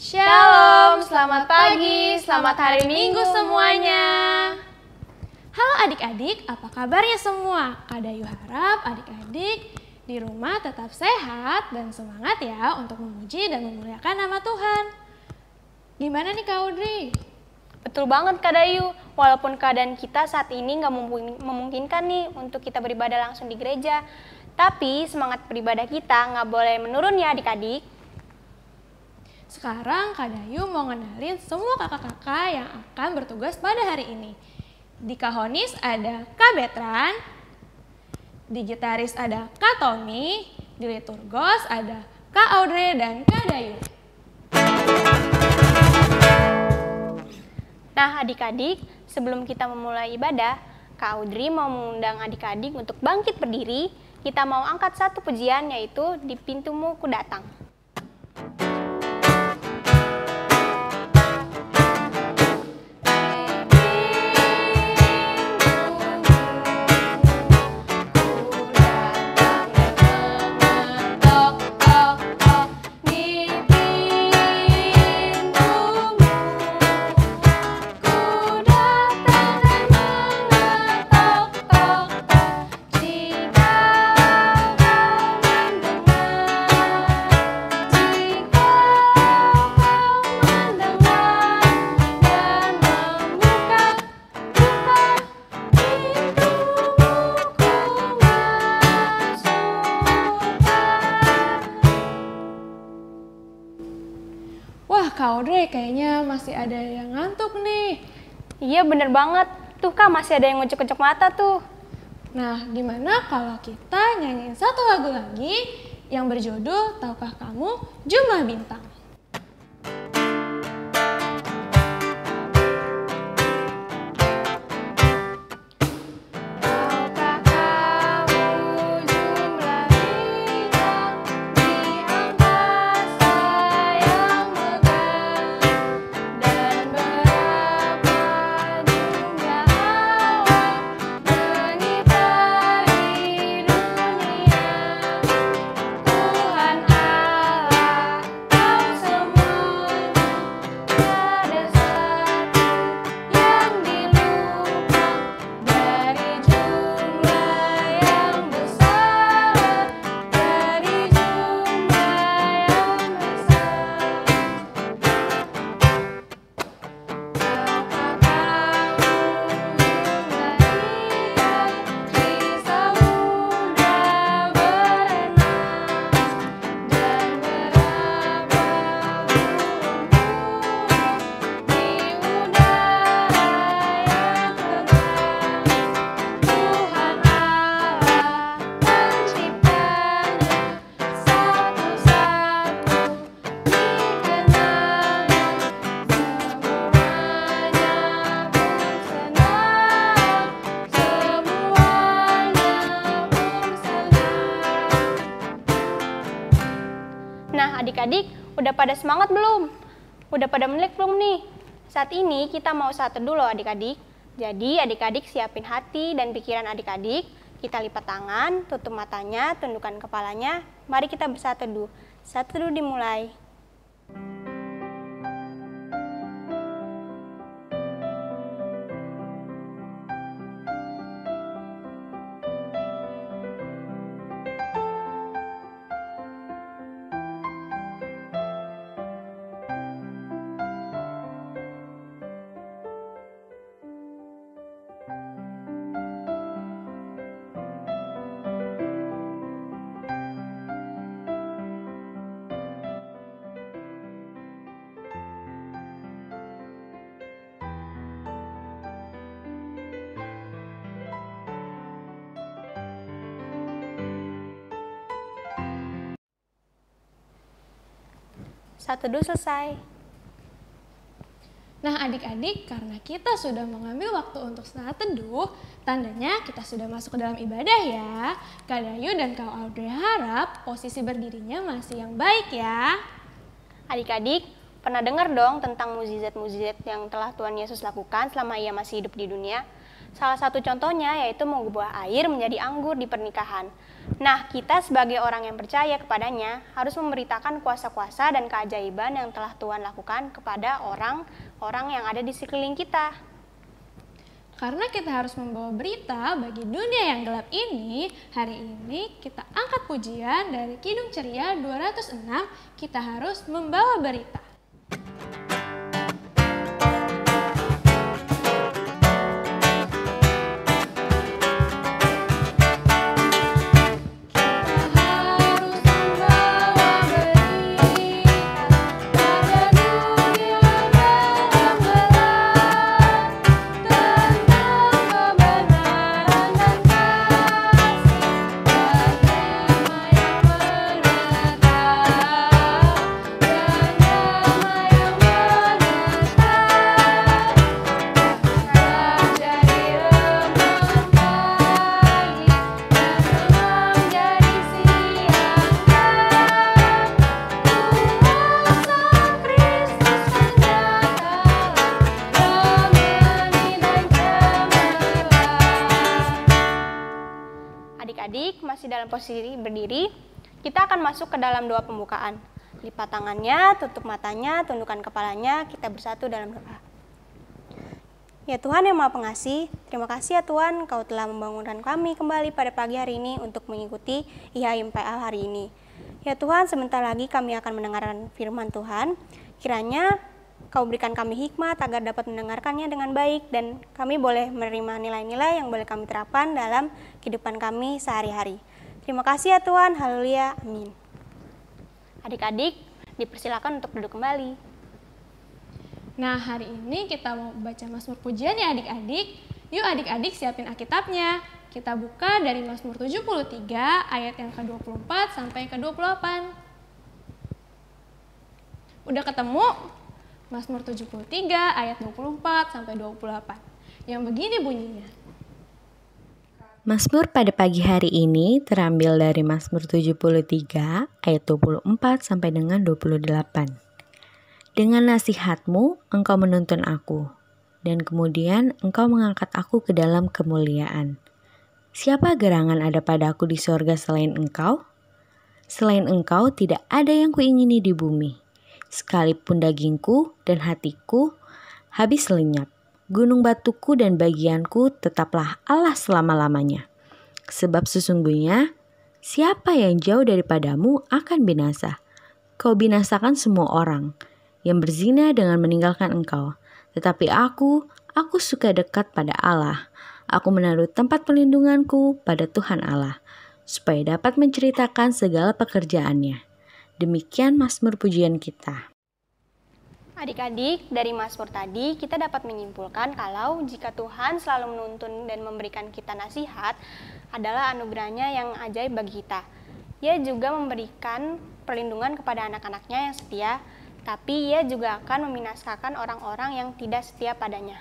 Shalom, selamat pagi, selamat hari Minggu semuanya. Halo adik-adik, apa kabarnya semua? Kak Dayu harap adik-adik di rumah tetap sehat dan semangat ya untuk memuji dan memuliakan nama Tuhan. Gimana nih Kak Audrey? Betul banget Kak Dayu, walaupun keadaan kita saat ini nggak memungkinkan nih untuk kita beribadah langsung di gereja, tapi semangat beribadah kita nggak boleh menurun ya adik-adik. Sekarang Kak Dayu mau ngenalin semua kakak-kakak yang akan bertugas pada hari ini. Di Kahonis ada Kak Betran, di Gitaris ada Kak Tommy, di Liturgos ada Kak Audrey dan Kak Dayu. Nah adik-adik, sebelum kita memulai ibadah, Kak Audrey mau mengundang adik-adik untuk bangkit berdiri. Kita mau angkat satu pujian yaitu Di Pintumu Ku Datang. Wah Kak Audrey kayaknya masih ada yang ngantuk nih. Iya bener banget, tuh Kak masih ada yang ngecek-ngecek mata tuh. Nah gimana kalau kita nyanyiin satu lagu lagi yang berjudul Tahukah Kamu Jumlah Bintang? Nah adik-adik, udah pada semangat belum? Udah pada melek belum nih? Saat ini kita mau saat teduh loh adik-adik. Jadi adik-adik siapin hati dan pikiran adik-adik. Kita lipat tangan, tutup matanya, tundukkan kepalanya. Mari kita bersaat teduh. Saat teduh dimulai. Saat teduh selesai. Nah adik-adik, karena kita sudah mengambil waktu untuk saat teduh, tandanya kita sudah masuk ke dalam ibadah ya. Kak Dayu dan Kak Audrey harap posisi berdirinya masih yang baik ya. Adik-adik, pernah dengar dong tentang mukjizat-mukjizat yang telah Tuhan Yesus lakukan selama ia masih hidup di dunia? Salah satu contohnya yaitu mengubah air menjadi anggur di pernikahan. Nah, kita sebagai orang yang percaya kepadanya harus memberitakan kuasa-kuasa dan keajaiban yang telah Tuhan lakukan kepada orang-orang yang ada di sekeliling kita. Karena kita harus membawa berita bagi dunia yang gelap ini, hari ini kita angkat pujian dari Kidung Ceria 206, kita harus membawa berita. Adik-adik masih dalam posisi berdiri, kita akan masuk ke dalam doa pembukaan. Lipat tangannya, tutup matanya, tundukkan kepalanya, kita bersatu dalam doa. Ya Tuhan yang Maha Pengasih, terima kasih ya Tuhan Kau telah membangunkan kami kembali pada pagi hari ini untuk mengikuti IHIMPL hari ini. Ya Tuhan, sebentar lagi kami akan mendengarkan firman Tuhan. Kiranya Kau berikan kami hikmat agar dapat mendengarkannya dengan baik dan kami boleh menerima nilai-nilai yang boleh kami terapkan dalam kehidupan kami sehari-hari. Terima kasih ya Tuhan, haleluya, amin. Adik-adik, dipersilakan untuk duduk kembali. Nah, hari ini kita mau baca Mazmur Pujian ya adik-adik. Yuk adik-adik siapin Alkitabnya. Kita buka dari Mazmur 73 ayat yang ke-24 sampai ke-28. Udah ketemu? Mazmur 73 ayat 24 sampai 28. Yang begini bunyinya. Mazmur pada pagi hari ini terambil dari Mazmur 73 ayat 24 sampai dengan 28. Dengan nasihat-Mu engkau menuntun aku, dan kemudian engkau mengangkat aku ke dalam kemuliaan. Siapa gerangan ada padaku di sorga selain engkau? Selain engkau tidak ada yang kuingini di bumi. Sekalipun dagingku dan hatiku habis lenyap, gunung batuku dan bagianku tetaplah Allah selama-lamanya. Sebab sesungguhnya, siapa yang jauh daripadamu akan binasa. Kau binasakan semua orang yang berzina dengan meninggalkan engkau. Tetapi aku suka dekat pada Allah. Aku menaruh tempat perlindunganku pada Tuhan Allah, supaya dapat menceritakan segala pekerjaannya. Demikian Mazmur pujian kita. Adik-adik, dari Mazmur tadi kita dapat menyimpulkan kalau jika Tuhan selalu menuntun dan memberikan kita nasihat adalah anugerahnya yang ajaib bagi kita. Ia juga memberikan perlindungan kepada anak-anaknya yang setia, tapi ia juga akan membinasakan orang-orang yang tidak setia padanya.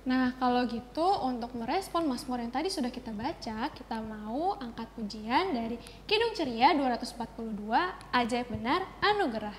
Nah, kalau gitu untuk merespon Mazmur yang tadi sudah kita baca, kita mau angkat pujian dari Kidung Ceria 242, Ajaib Benar Anugerah.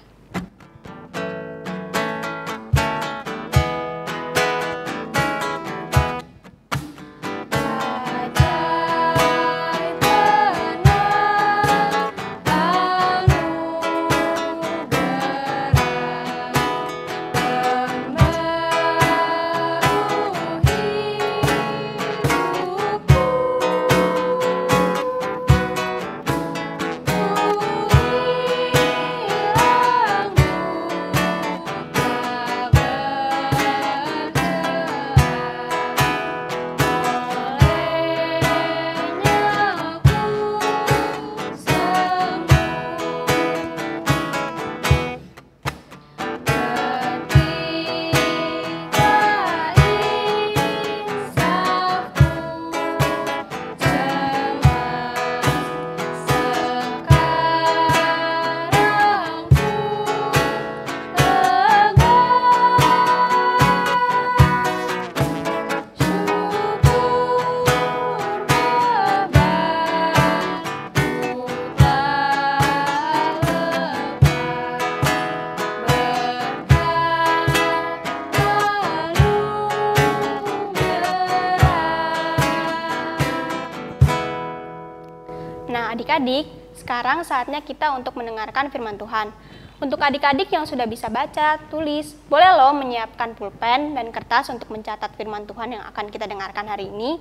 Nah, adik-adik, sekarang saatnya kita untuk mendengarkan firman Tuhan. Untuk adik-adik yang sudah bisa baca, tulis, boleh loh menyiapkan pulpen dan kertas untuk mencatat firman Tuhan yang akan kita dengarkan hari ini.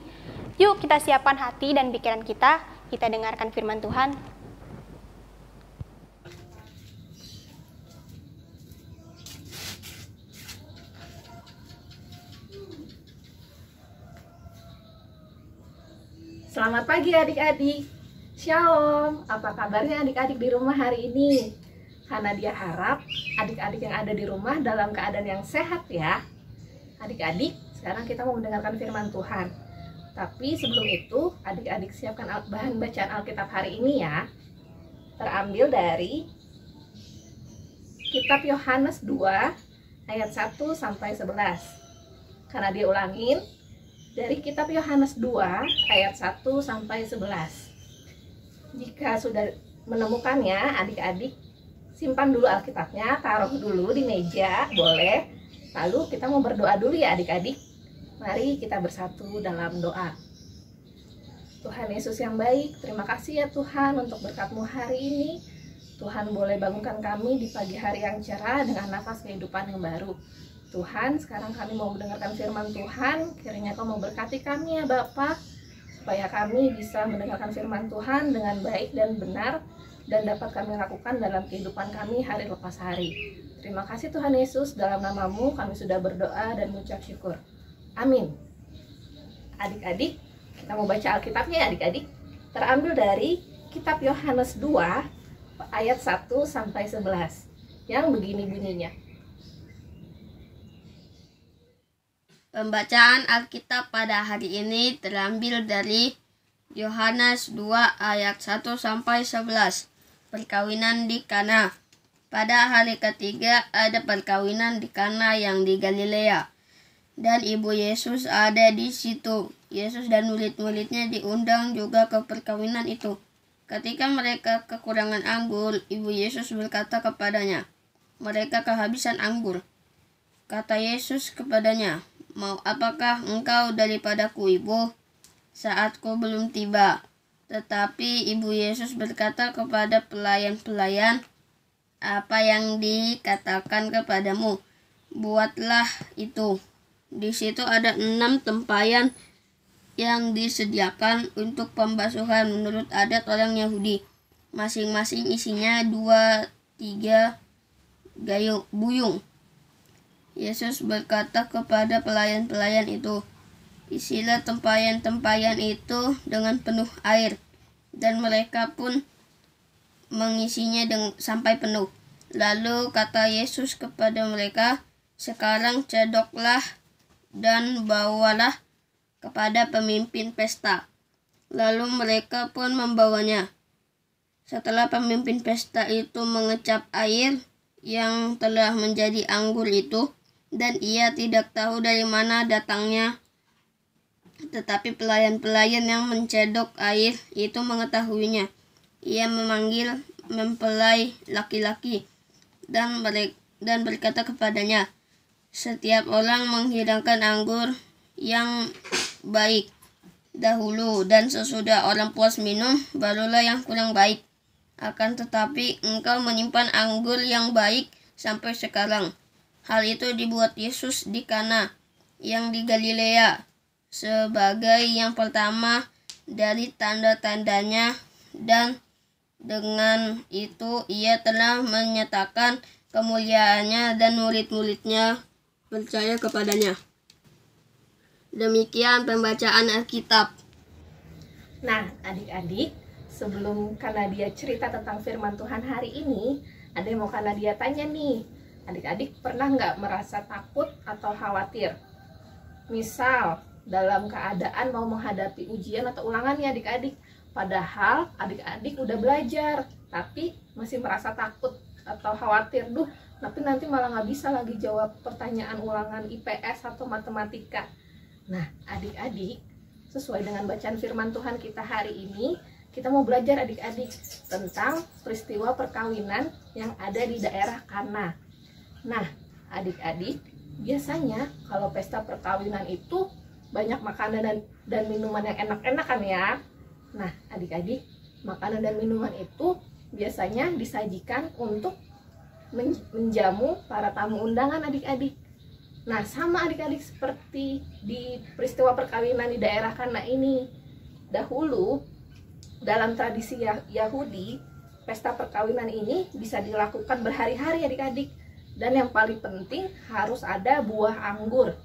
Yuk kita siapkan hati dan pikiran kita dengarkan firman Tuhan. Selamat pagi adik-adik. Shalom, apa kabarnya adik-adik di rumah hari ini? Karena dia harap adik-adik yang ada di rumah dalam keadaan yang sehat ya. Adik-adik, sekarang kita mau mendengarkan firman Tuhan. Tapi sebelum itu, adik-adik siapkan bahan bacaan Alkitab hari ini ya. Terambil dari Kitab Yohanes 2 ayat 1 sampai 11. Karena dia ulangin dari Kitab Yohanes 2 ayat 1 sampai 11. Jika sudah menemukannya, adik-adik simpan dulu Alkitabnya, taruh dulu di meja, boleh. Lalu kita mau berdoa dulu ya adik-adik. Mari kita bersatu dalam doa. Tuhan Yesus yang baik, terima kasih ya Tuhan untuk berkat-Mu hari ini. Tuhan boleh bangunkan kami di pagi hari yang cerah dengan nafas kehidupan yang baru. Tuhan, sekarang kami mau mendengarkan firman Tuhan. Kiranya Kau mau berkati kami ya Bapa, supaya kami bisa mendengarkan firman Tuhan dengan baik dan benar, dan dapat kami lakukan dalam kehidupan kami hari lepas hari. Terima kasih Tuhan Yesus, dalam nama-Mu kami sudah berdoa dan mengucap syukur. Amin. Adik-adik, kita mau baca Alkitabnya ya adik-adik. Terambil dari Kitab Yohanes 2 ayat 1 sampai 11. Yang begini bunyinya. Pembacaan Alkitab pada hari ini terambil dari Yohanes 2 ayat 1 sampai 11. Perkawinan di Kana. Pada hari ketiga ada perkawinan di Kana yang di Galilea. Dan ibu Yesus ada di situ. Yesus dan murid-muridnya diundang juga ke perkawinan itu. Ketika mereka kekurangan anggur, ibu Yesus berkata kepadanya, "Mereka kehabisan anggur." Kata Yesus kepadanya, "Mau apakah engkau daripadaku, ibu? Saatku belum tiba." Tetapi ibu Yesus berkata kepada pelayan-pelayan, "Apa yang dikatakan kepadamu, buatlah itu." Di situ ada 6 tempayan yang disediakan untuk pembasuhan menurut adat orang Yahudi. Masing-masing isinya 2-3 buyung. Yesus berkata kepada pelayan-pelayan itu, "Isilah tempayan-tempayan itu dengan penuh air." Dan mereka pun mengisinya sampai penuh. Lalu kata Yesus kepada mereka, "Sekarang cedoklah dan bawalah kepada pemimpin pesta." Lalu mereka pun membawanya. Setelah pemimpin pesta itu mengecap air yang telah menjadi anggur itu, dan ia tidak tahu dari mana datangnya, tetapi pelayan-pelayan yang mencedok air itu mengetahuinya. Ia memanggil mempelai laki-laki dan berkata kepadanya, "Setiap orang menghidangkan anggur yang baik dahulu, dan sesudah orang puas minum, barulah yang kurang baik. Akan tetapi engkau menyimpan anggur yang baik sampai sekarang." Hal itu dibuat Yesus di Kana yang di Galilea sebagai yang pertama dari tanda-tandanya, dan dengan itu ia telah menyatakan kemuliaannya dan murid-muridnya percaya kepadanya. Demikian pembacaan Alkitab. Nah, adik-adik, sebelum Kanadia cerita tentang firman Tuhan hari ini, ada yang mau Kanadia tanya nih. Adik-adik pernah nggak merasa takut atau khawatir? Misal, dalam keadaan mau menghadapi ujian atau ulangan ya adik-adik. Padahal adik-adik udah belajar, tapi masih merasa takut atau khawatir. Tapi nanti malah nggak bisa lagi jawab pertanyaan ulangan IPS atau matematika. Nah, adik-adik, sesuai dengan bacaan firman Tuhan kita hari ini, kita mau belajar adik-adik tentang peristiwa perkawinan yang ada di daerah Kana. Nah, adik-adik, biasanya kalau pesta perkawinan itu banyak makanan dan minuman yang enak-enak kan ya. Nah, adik-adik, Makanan dan minuman itu biasanya disajikan untuk menjamu para tamu undangan adik-adik. Nah, sama adik-adik seperti di peristiwa perkawinan di daerah Kana ini. Dahulu, dalam tradisi Yahudi, pesta perkawinan ini bisa dilakukan berhari-hari adik-adik. Dan yang paling penting harus ada buah anggur.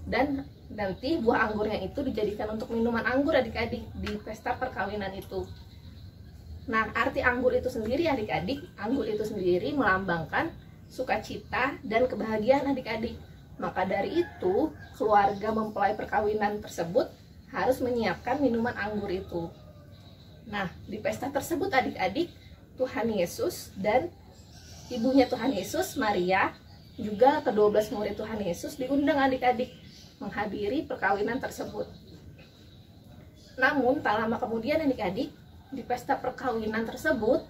Dan nanti buah anggurnya itu dijadikan untuk minuman anggur adik-adik di pesta perkawinan itu. Nah, arti anggur itu sendiri adik-adik, anggur itu sendiri melambangkan sukacita dan kebahagiaan adik-adik. Maka dari itu, keluarga mempelai perkawinan tersebut harus menyiapkan minuman anggur itu. Nah, di pesta tersebut adik-adik, Tuhan Yesus dan ibunya Tuhan Yesus, Maria, juga ke-12 murid Tuhan Yesus diundang adik-adik menghadiri perkawinan tersebut. Namun, tak lama kemudian adik-adik, di pesta perkawinan tersebut,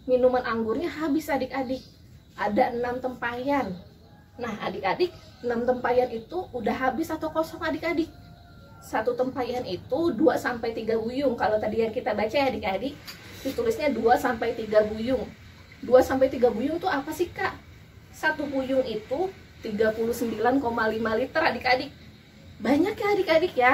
minuman anggurnya habis adik-adik. Ada 6 tempayan. Nah, adik-adik, 6 tempayan itu udah habis atau kosong adik-adik. Satu tempayan itu 2-3 buyung. Kalau tadi yang kita baca ya adik-adik, ditulisnya 2-3 buyung. 2-3 buyung itu apa sih Kak? Satu buyung itu 39,5 liter adik-adik. Banyak ya adik-adik ya.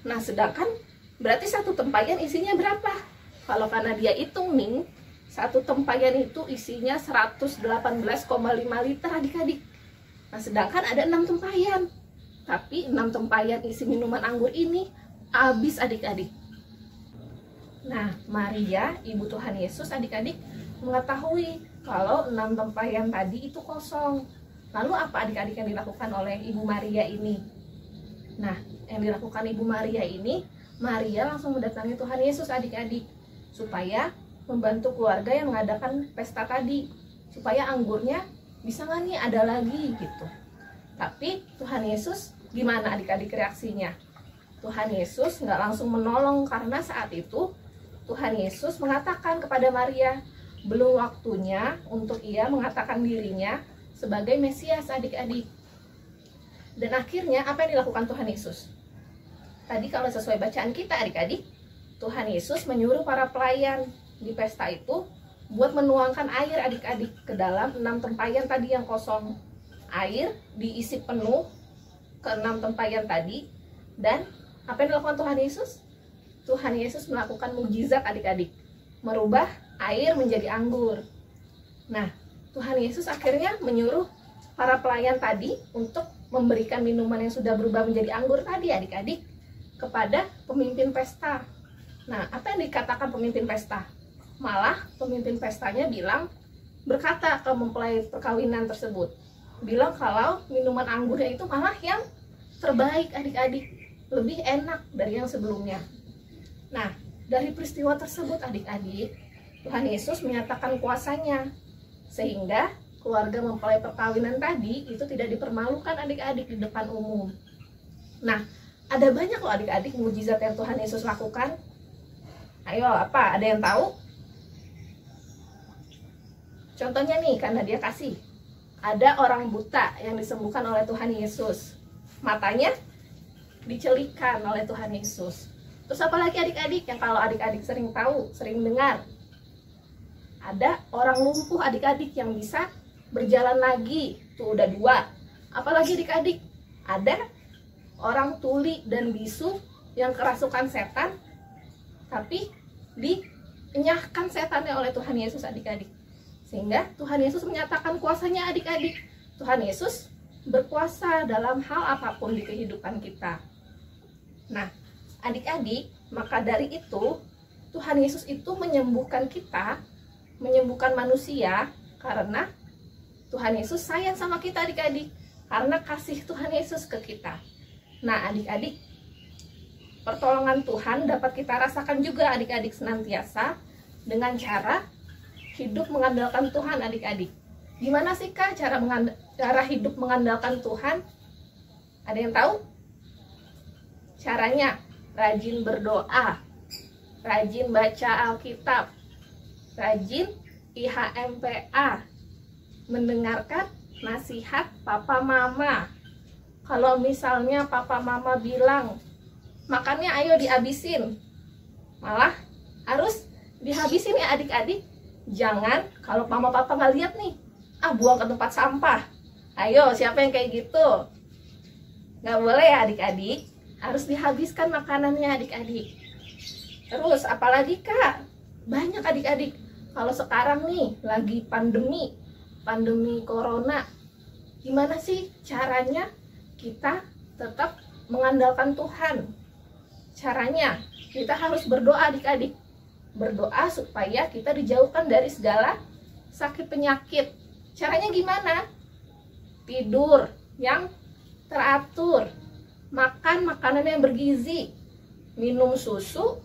Nah, sedangkan berarti satu tempayan isinya berapa? Kalau karena dia hitung nih, satu tempayan itu isinya 118,5 liter adik-adik. Nah, sedangkan ada 6 tempayan. Tapi 6 tempayan isi minuman anggur ini habis adik-adik. Nah, Maria, ibu Tuhan Yesus adik-adik mengetahui kalau 6 tempayan tadi itu kosong. Lalu apa adik-adik yang dilakukan oleh Ibu Maria ini? Nah, yang dilakukan Ibu Maria ini, Maria langsung mendatangi Tuhan Yesus adik-adik supaya membantu keluarga yang mengadakan pesta tadi, supaya anggurnya bisa nggak nih ada lagi gitu. Tapi Tuhan Yesus gimana adik-adik reaksinya? Tuhan Yesus nggak langsung menolong karena saat itu Tuhan Yesus mengatakan kepada Maria, belum waktunya untuk ia mengatakan dirinya sebagai Mesias adik-adik. Dan akhirnya apa yang dilakukan Tuhan Yesus? Tadi kalau sesuai bacaan kita adik-adik, Tuhan Yesus menyuruh para pelayan di pesta itu buat menuangkan air adik-adik ke dalam 6 tempayan tadi yang kosong. Air diisi penuh ke 6 tempayan tadi. Dan apa yang dilakukan Tuhan Yesus? Tuhan Yesus melakukan mukjizat adik-adik, merubah air menjadi anggur. Nah, Tuhan Yesus akhirnya menyuruh para pelayan tadi untuk memberikan minuman yang sudah berubah menjadi anggur tadi adik-adik kepada pemimpin pesta. Nah, apa yang dikatakan pemimpin pesta? Malah pemimpin pestanya berkata ke mempelai perkawinan tersebut, bilang kalau minuman anggurnya itu malah yang terbaik adik-adik, lebih enak dari yang sebelumnya. Nah, dari peristiwa tersebut adik-adik, Tuhan Yesus menyatakan kuasanya, sehingga keluarga mempelai perkawinan tadi itu tidak dipermalukan adik-adik di depan umum. Nah, ada banyak loh adik-adik mukjizat yang Tuhan Yesus lakukan. Ayo, apa? Ada yang tahu? Contohnya nih, karena dia kasih. Ada orang buta yang disembuhkan oleh Tuhan Yesus. Matanya dicelikan oleh Tuhan Yesus. Terus apa lagi adik-adik yang kalau adik-adik sering tahu, sering dengar? Ada orang lumpuh adik-adik yang bisa berjalan lagi. Tuh udah 2. Apalagi adik-adik? Ada orang tuli dan bisu yang kerasukan setan, tapi dienyahkan setannya oleh Tuhan Yesus adik-adik. Sehingga Tuhan Yesus menyatakan kuasanya adik-adik. Tuhan Yesus berkuasa dalam hal apapun di kehidupan kita. Nah, adik-adik, maka dari itu Tuhan Yesus itu menyembuhkan kita, menyembuhkan manusia karena Tuhan Yesus sayang sama kita adik-adik, karena kasih Tuhan Yesus ke kita. Nah, adik-adik, pertolongan Tuhan dapat kita rasakan juga adik-adik senantiasa dengan cara hidup mengandalkan Tuhan adik-adik. Gimana sih Kak cara hidup mengandalkan Tuhan? Ada yang tahu? Caranya rajin berdoa, rajin baca Alkitab, rajin IHMPA, mendengarkan nasihat papa mama. Kalau misalnya papa mama bilang makannya ayo dihabisin, malah harus dihabisin ya adik-adik. Jangan kalau mama papa nggak lihat nih, buang ke tempat sampah. Ayo, siapa yang kayak gitu? Nggak boleh ya adik-adik, harus dihabiskan makanannya adik-adik. Terus apalagi Kak? Banyak adik-adik, kalau sekarang nih lagi pandemi corona, gimana sih caranya kita tetap mengandalkan Tuhan? Caranya kita harus berdoa adik-adik. Berdoa supaya kita dijauhkan dari segala sakit penyakit. Caranya gimana? Tidur yang teratur, makan makanan yang bergizi, minum susu.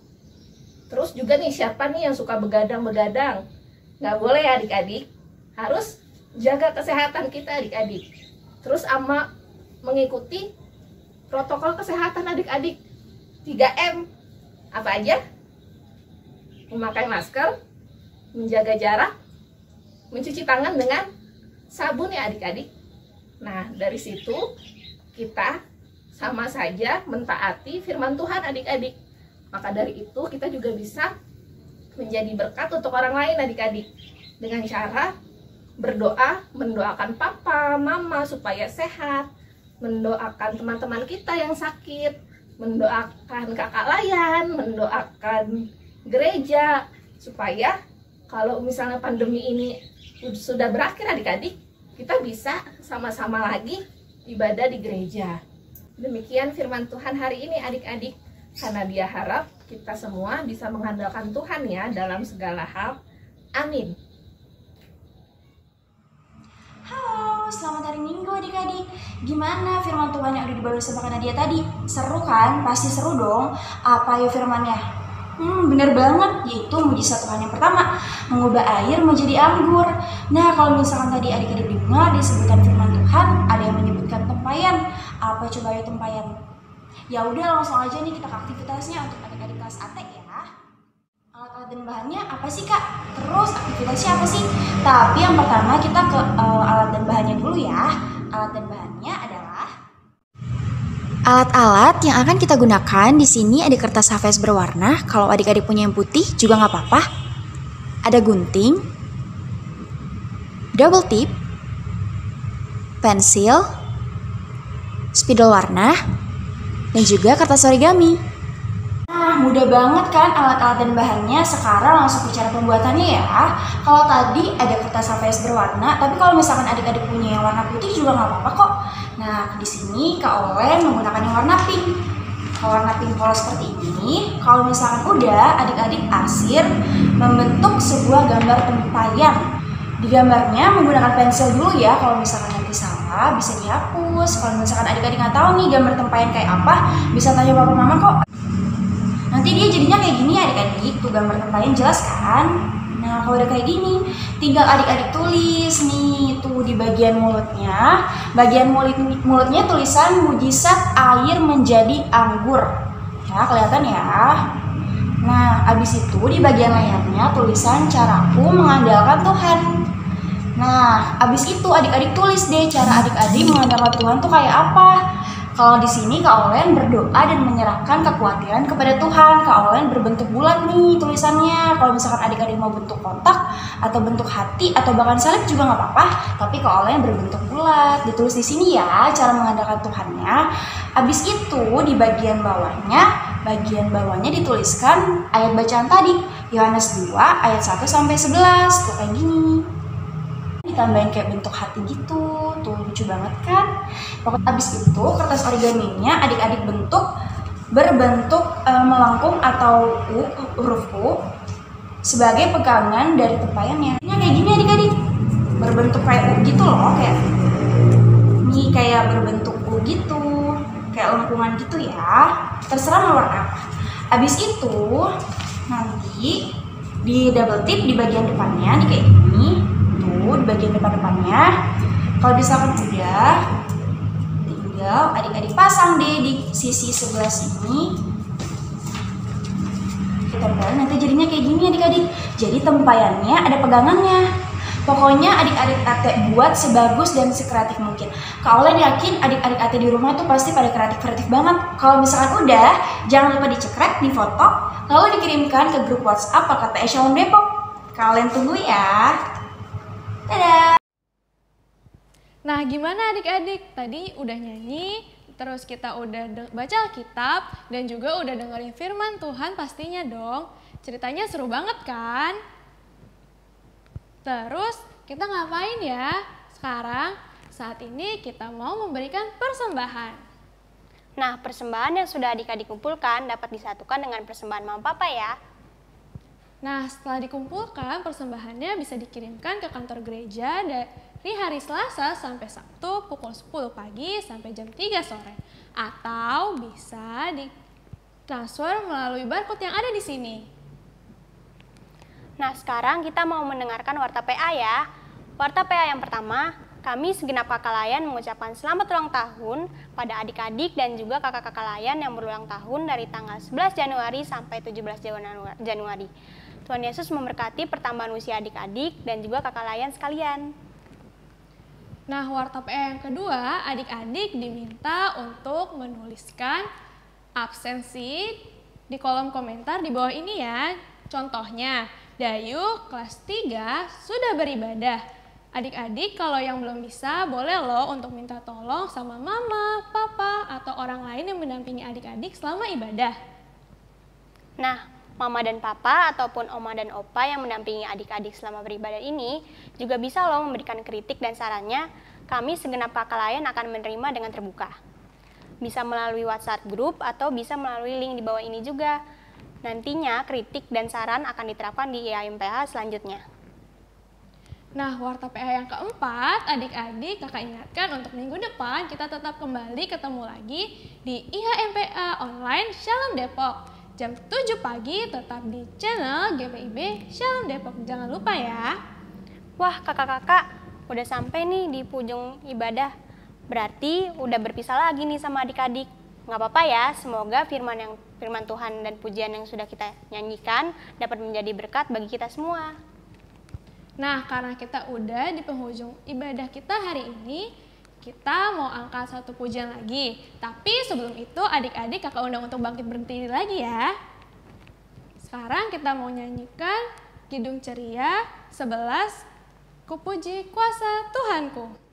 Terus juga nih, siapa nih yang suka begadang-begadang? Nggak boleh ya adik-adik, harus jaga kesehatan kita adik-adik. Terus mengikuti protokol kesehatan adik-adik. 3M, apa aja? Memakai masker, menjaga jarak, mencuci tangan dengan sabun ya adik-adik. Nah, dari situ kita sama saja mentaati firman Tuhan adik-adik. Maka dari itu kita juga bisa menjadi berkat untuk orang lain adik-adik. Dengan cara berdoa, mendoakan papa, mama supaya sehat, mendoakan teman-teman kita yang sakit, mendoakan kakak layan, mendoakan gereja, supaya kalau misalnya pandemi ini sudah berakhir adik-adik, kita bisa sama-sama lagi ibadah di gereja. Demikian firman Tuhan hari ini adik-adik, karena Dia harap kita semua bisa mengandalkan Tuhan ya dalam segala hal. Amin. Halo, selamat hari Minggu adik-adik. Gimana firman Tuhan yang udah dibawa sama Nadia tadi? Seru kan? Pasti seru dong. Apa ya firmannya? Bener banget, yaitu mujizat Tuhan yang pertama, mengubah air menjadi anggur. Nah, kalau misalkan tadi adik-adik dengar disebutkan firman Tuhan, ada yang menyebutkan tempayan. Apa coba ya tempayan? Ya udah, langsung aja nih kita ke aktivitasnya untuk adik-adik kelas AT ya. Alat-alat dan bahannya apa sih Kak? Terus aktivitasnya apa sih? Tapi yang pertama kita ke alat dan bahannya dulu ya. Alat dan bahannya adalah alat-alat yang akan kita gunakan di sini. Ada kertas HVS berwarna. Kalau adik-adik punya yang putih juga nggak apa-apa. Ada gunting, double tip, pensil, spidol warna, dan juga kertas origami. Nah, mudah banget kan alat-alat dan bahannya. Sekarang langsung bicara pembuatannya ya. Kalau tadi ada kertas HVS berwarna, tapi kalau misalkan adik-adik punya yang warna putih juga nggak apa-apa kok. Nah, di sini Kak Olen menggunakan yang warna pink. Kalau warna pink polos seperti ini, kalau misalkan udah, adik-adik arsir membentuk sebuah gambar tempayan. Di gambarnya menggunakan pensil dulu ya. Kalau misalkan nanti salah, bisa dihapus. Kalau misalkan adik-adik nggak tahu nih gambar tempayan kayak apa, bisa tanya papa mama kok. Nanti dia jadinya kayak gini adik-adik. Tuh gambar tempayan jelas kan? Nah, kalau udah kayak gini, tinggal adik-adik tulis nih, tuh di bagian mulutnya. Bagian mulutnya tulisan mujizat air menjadi anggur. Ya, kelihatan ya. Nah, abis itu di bagian lehernya tulisan caraku mengandalkan Tuhan. Nah, abis itu adik-adik tulis deh cara adik-adik mengandalkan Tuhan tuh kayak apa. Kalau di sini Kak Olen berdoa dan menyerahkan kekhawatiran kepada Tuhan. Kak Olen berbentuk bulat nih tulisannya. Kalau misalkan adik-adik mau bentuk kotak atau bentuk hati atau bahkan salib juga nggak apa-apa. Tapi Kak Olen berbentuk bulat. Ditulis di sini ya cara mengandalkan Tuhannya. Habis itu di bagian bawahnya dituliskan ayat bacaan tadi. Yohanes 2 ayat 1 sampai 11. Tuh kayak gini. Ditambahin kayak bentuk hati gitu, tuh lucu banget kan. Pokoknya abis itu kertas origaminya adik-adik berbentuk melengkung atau huruf U sebagai pegangan dari tempayannya. Ini kayak gini adik-adik, berbentuk kayak U gitu loh, kayak ini kayak berbentuk U gitu, kayak lengkungan gitu ya. Terserah mau warna apa. Abis itu nanti di double tip di bagian depannya nih kayak gini. Di bagian depannya, kalau misalkan udah, tinggal adik-adik pasang deh di sisi sebelah sini. Kita tempelin, nanti jadinya kayak gini adik-adik. Jadi tempayannya ada pegangannya. Pokoknya adik-adik ate buat sebagus dan sekreatif mungkin. Kak Olen yakin adik-adik ate di rumah tuh pasti pada kreatif-kreatif banget. Kalau misalkan udah, jangan lupa dicekrek, difoto, lalu dikirimkan ke grup WhatsApp KKP Shalom Depok. Kak Olen tunggu ya. Dadah! Nah, gimana adik-adik? Tadi udah nyanyi, terus kita udah baca Alkitab, dan juga udah dengerin firman Tuhan pastinya dong. Ceritanya seru banget kan? Terus kita ngapain ya? Sekarang, saat ini kita mau memberikan persembahan. Nah, persembahan yang sudah adik-adik kumpulkan dapat disatukan dengan persembahan Mama Papa ya. Nah, setelah dikumpulkan, persembahannya bisa dikirimkan ke kantor gereja dari hari Selasa sampai Sabtu pukul 10 pagi sampai jam 3 sore. Atau bisa ditransfer melalui barcode yang ada di sini. Nah, sekarang kita mau mendengarkan warta PA ya. Warta PA yang pertama, kami segenap kakak layan mengucapkan selamat ulang tahun pada adik-adik dan juga kakak-kakak layan yang berulang tahun dari tanggal 11 Januari sampai 17 Januari. Tuhan Yesus memberkati pertambahan usia adik-adik dan juga kakak layan sekalian. Nah, warta PA yang kedua, adik-adik diminta untuk menuliskan absensi di kolom komentar di bawah ini ya. Contohnya, Dayu kelas 3 sudah beribadah. Adik-adik kalau yang belum bisa, boleh loh untuk minta tolong sama mama, papa, atau orang lain yang mendampingi adik-adik selama ibadah. Nah, mama dan papa ataupun oma dan opa yang mendampingi adik-adik selama beribadah ini juga bisa loh memberikan kritik dan sarannya. Kami segenap kakak layan akan menerima dengan terbuka. Bisa melalui WhatsApp grup atau bisa melalui link di bawah ini juga. Nantinya kritik dan saran akan diterapkan di IAMPH selanjutnya. Nah, warta PA yang keempat, adik-adik kakak ingatkan untuk minggu depan kita tetap kembali ketemu lagi di IHMPA Online Shalom Depok. Jam 7 pagi tetap di channel GPIB Shalom Depok. Jangan lupa ya. Wah, kakak-kakak udah sampai nih di ujung ibadah. Berarti udah berpisah lagi nih sama adik-adik. Nggak apa-apa ya, semoga firman Tuhan dan pujian yang sudah kita nyanyikan dapat menjadi berkat bagi kita semua. Nah, karena kita udah di penghujung ibadah kita hari ini, kita mau angkat satu pujian lagi. Tapi sebelum itu adik-adik kakak undang untuk bangkit berdiri lagi ya. Sekarang kita mau nyanyikan Kidung Ceria 11, Kupuji Kuasa Tuhanku.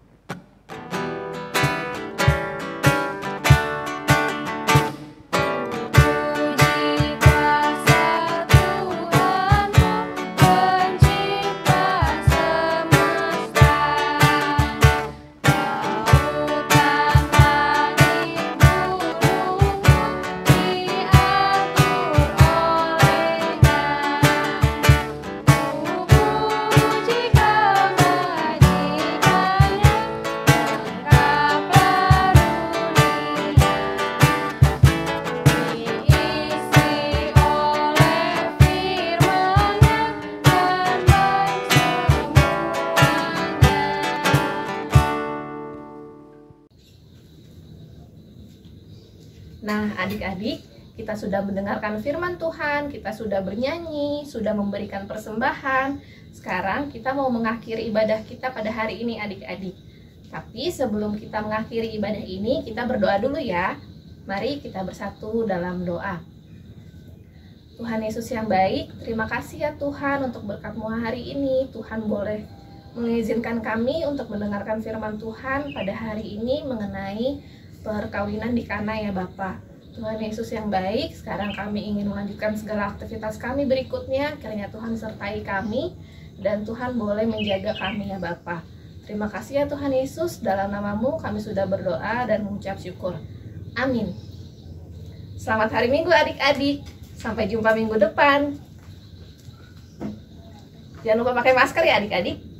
Nah, adik-adik, kita sudah mendengarkan firman Tuhan, kita sudah bernyanyi, sudah memberikan persembahan. Sekarang kita mau mengakhiri ibadah kita pada hari ini, adik-adik. Tapi sebelum kita mengakhiri ibadah ini, kita berdoa dulu ya. Mari kita bersatu dalam doa. Tuhan Yesus yang baik, terima kasih ya Tuhan untuk berkat-Mu hari ini. Tuhan boleh mengizinkan kami untuk mendengarkan firman Tuhan pada hari ini mengenai perkawinan di Kana ya Bapa. Tuhan Yesus yang baik, sekarang kami ingin melanjutkan segala aktivitas kami berikutnya. Kiranya Tuhan sertai kami dan Tuhan boleh menjaga kami ya Bapa. Terima kasih ya Tuhan Yesus, dalam nama-Mu kami sudah berdoa dan mengucap syukur. Amin. Selamat hari Minggu adik-adik. Sampai jumpa minggu depan. Jangan lupa pakai masker ya adik-adik.